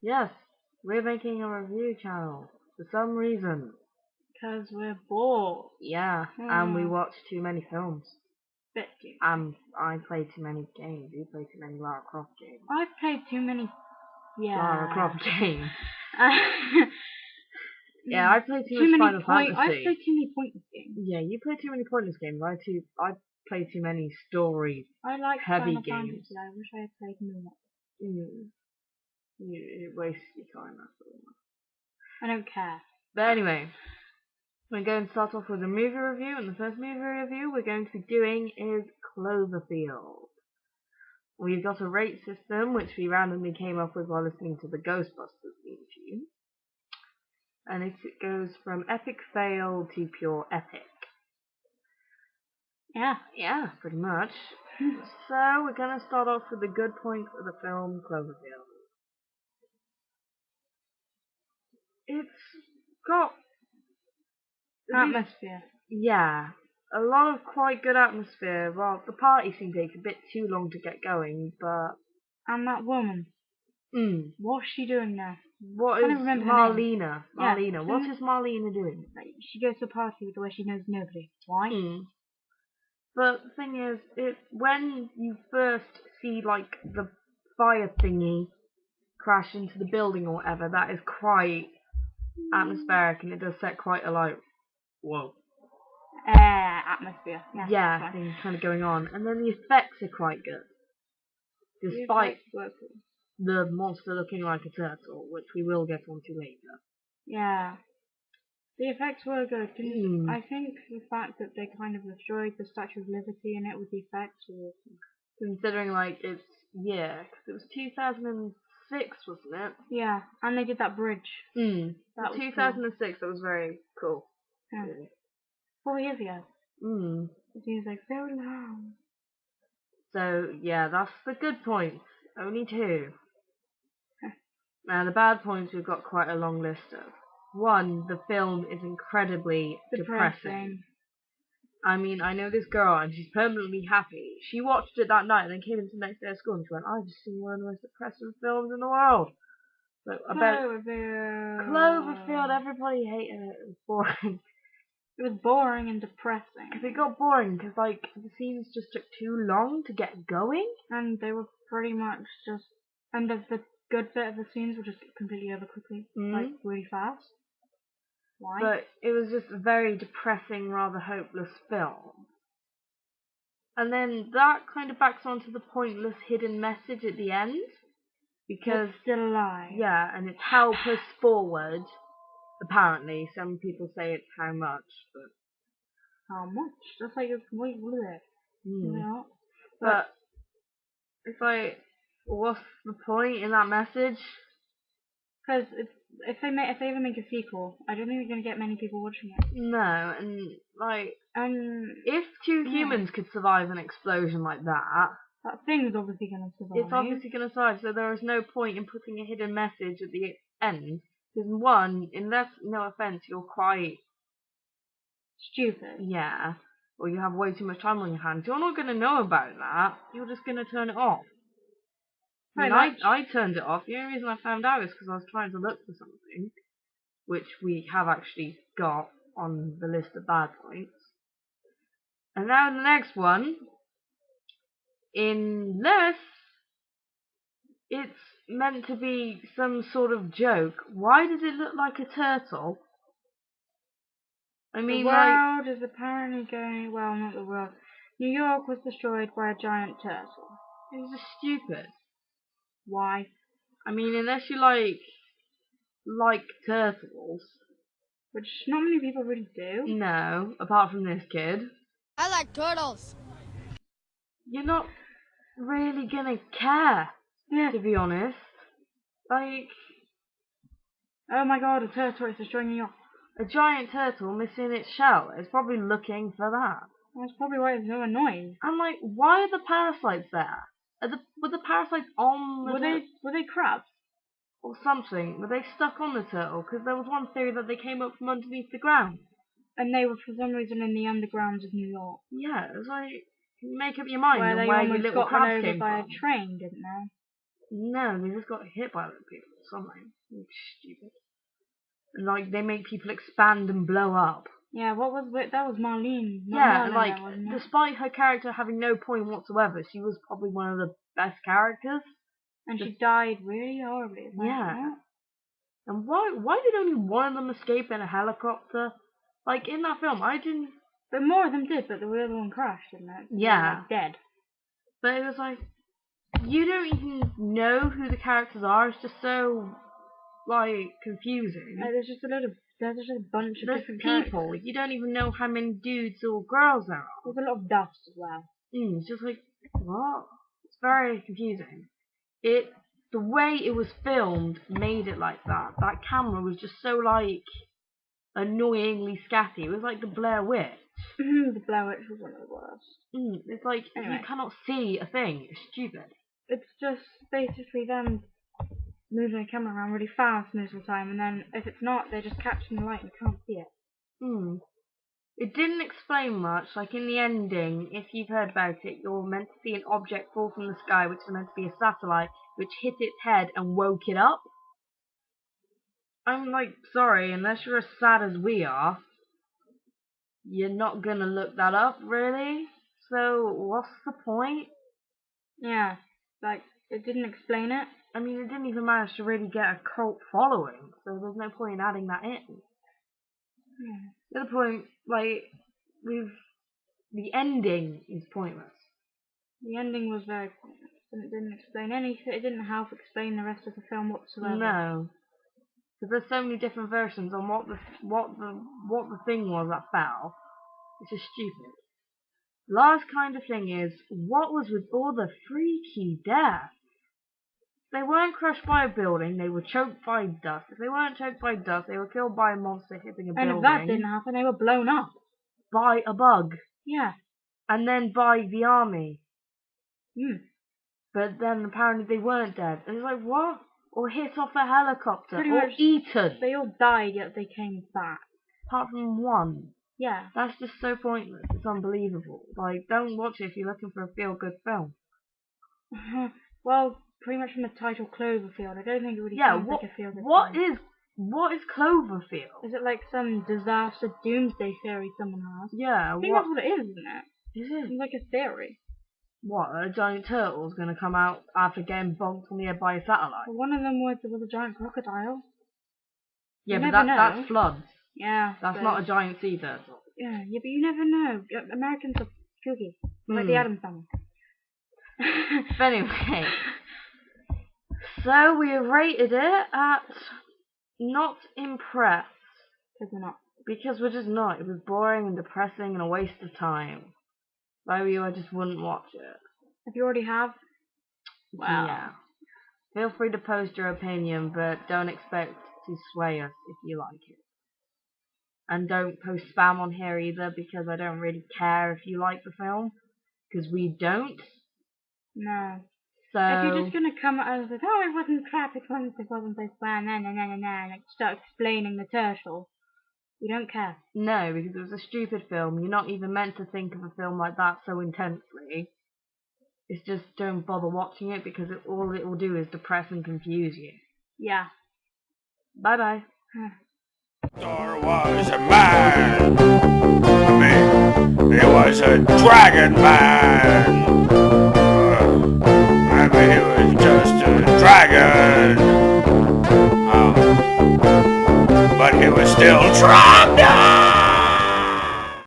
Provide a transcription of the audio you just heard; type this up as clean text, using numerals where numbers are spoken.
Yes, we're making a review channel for some reason. Because we're bored. Yeah, and we watch too many films. Bit too. I play too many games. You play too many Lara Croft games. I've played too many. Yeah. Lara Croft games. Yeah, I play too much Final Fantasy. I've played too many pointless games. Yeah, you play too many pointless games. I play too many story I like heavy Final games. Fantasy. I wish I had played more. You waste your time, that's all. I don't care. But anyway, we're going to start off with a movie review, and the first movie review we're going to be doing is Cloverfield. We've got a rate system which we randomly came up with while listening to the Ghostbusters theme tune. And it goes from epic fail to pure epic. Yeah, pretty much. So we're going to start off with the good points of the film Cloverfield. It's got Atmosphere. Yeah, a lot of quite good atmosphere. Well, the party scene takes a bit too long to get going, but... And that woman. What's she doing there? What is Marlena? Marlena. Yeah. What is Marlena doing? She goes to a party where she knows nobody. Why? But the thing is, when you first see, like, the fire thingy crash into the building or whatever, that is quite atmospheric, and it does set quite a, like, whoa. Atmosphere. Yeah, things kind of going on. And then the effects are quite good. Despite the monster looking like a turtle, which we will get onto later. Yeah. The effects were good. I think the fact that they kind of destroyed the Statue of Liberty in it with the effects was awesome. Considering, like, it's, yeah, because it was 2006, wasn't it? Yeah, and they did that bridge. That was 2006, cool. That was very cool. Yeah. 4 years ago. It seems like so long. So, yeah, that's the good points. Only 2. Now, the bad points, we've got quite a long list of. 1, the film is incredibly depressing. I mean, I know this girl, and she's permanently happy. She watched it that night, and then came into the next day of school, and she went, I've just seen one of the most depressing films in the world. So, Cloverfield, everybody hated it. It was boring. It was boring and depressing. Because it got boring, because, like, the scenes just took too long to get going. And they were pretty much just... And the good bit of the scenes were just completely over quickly. Like, really fast. Why? But it was just a very depressing, rather hopeless film. And then that kind of backs onto the pointless hidden message at the end. Because... It's still alive. Yeah, and it's help us forward. Apparently, some people say it's how much, but... How much? That's like a wait, what is it? Yeah. But it's like, what's the point in that message? Because if they ever make a sequel, I don't think they're gonna get many people watching it. No, and like, if 2 humans could survive an explosion like that, that thing's obviously gonna survive. It's obviously gonna survive, so there is no point in putting a hidden message at the end. Because 1, unless, no offense, you're quite stupid. Yeah. Or you have way too much time on your hands. You're not gonna know about that. You're just gonna turn it off. I turned it off. The only reason I found out is because I was trying to look for something, which we have actually got on the list of bad points. And now the next one, unless it's meant to be some sort of joke, why does it look like a turtle? I mean, the world is apparently going, well, not the world. New York was destroyed by a giant turtle. It's just stupid. Why? I mean, unless you like turtles. Which not many people really do. No, apart from this kid. I like turtles. You're not really gonna care, to be honest. Like... Oh my god, a turtle is destroying New York. A giant turtle missing its shell is probably looking for that. That's probably why it's so annoying. I'm like, why are the parasites there? Were the parasites on the turtle? Were they crabs? Or something? Were they stuck on the turtle? Because there was one theory that they came up from underneath the ground. And they were for some reason in the underground of New York. Yeah, it was like, make up your mind where on they where almost your little got run crabs over came by from. a train, didn't they? No, they just got hit by other people or something. It's stupid. And, like, they make people expand and blow up. Yeah, what was it? That was Marlene. Yeah, Marlene like, there, wasn't it? despite her character having no point whatsoever, she was probably one of the best characters. And she died really horribly. Yeah. And why did only one of them escape in a helicopter? Like, in that film, I didn't... But more of them did, but the other one crashed, didn't it? Yeah. They were, like, dead. But it was like, you don't even know who the characters are. It's just so, like, confusing. There's just a bunch of different people. characters. You don't even know how many dudes or girls there are. There's a lot of dust as well. It's just like, what? It's very confusing. The way it was filmed made it like that. That camera was just so, like, annoyingly scatty. It was like the Blair Witch. The Blair Witch was one of the worst. It's like, anyway. You cannot see a thing. It's stupid. It's just basically them moving the camera around really fast most of the time, and then if it's not, they're just catching the light and you can't see it. It didn't explain much. Like in the ending, if you've heard about it, you're meant to see an object fall from the sky, which is meant to be a satellite, which hit its head and woke it up. I'm like, sorry, unless you're as sad as we are, you're not gonna look that up, really? So, what's the point? Yeah, like, it didn't explain it. I mean, it didn't even manage to really get a cult following, so there's no point in adding that in. Yeah. The other point, like, the ending is pointless. The ending was very pointless, and it didn't explain anything. It didn't help explain the rest of the film whatsoever. No. Because there's so many different versions on what the thing was that fell. It's just stupid. Last kind of thing is, what was with all the freaky deaths? They weren't crushed by a building, they were choked by dust. If they weren't choked by dust, they were killed by a monster hitting a building. And if that didn't happen, they were blown up. By a bug. Yeah. And then by the army. But then apparently they weren't dead. And it's like, what? Or hit off a helicopter. Pretty or much eaten. They all died, yet they came back. Apart from one. Yeah. That's just so pointless. It's unbelievable. Like, don't watch it if you're looking for a feel-good film. Well, pretty much from the title Cloverfield, I don't think it really sounds like a feel-good film. What is Cloverfield? Is it like some disaster doomsday theory someone has? Yeah, I think that's what it is, isn't it? Is it? It's like a theory. What, a giant turtle's gonna come out after getting bonked on the head by a satellite? Well, one of them was a giant crocodile. Yeah, but that's floods. Yeah. That's not a giant sea turtle. Yeah, but you never know. Americans are kooky. Like the Addams Family. But anyway. So we rated it at not impressed. Because we're not. Because we're just not. It was boring and depressing and a waste of time. If I were you, I just wouldn't watch it. If you already have, well. Yeah. Feel free to post your opinion, but don't expect to sway us if you like it. And don't post spam on here either, because I don't really care if you like the film. Because we don't. No. So if you're just gonna come at us with, oh, it wasn't crap, it wasn't so spam, and like start explaining the turtle, we don't care. No, because it was a stupid film. You're not even meant to think of a film like that so intensely. It's just don't bother watching it, because all it will do is depress and confuse you. Yeah. Bye-bye. There was a man. I mean, he was a dragon man. I mean, he was just a dragon. But he was still dragon.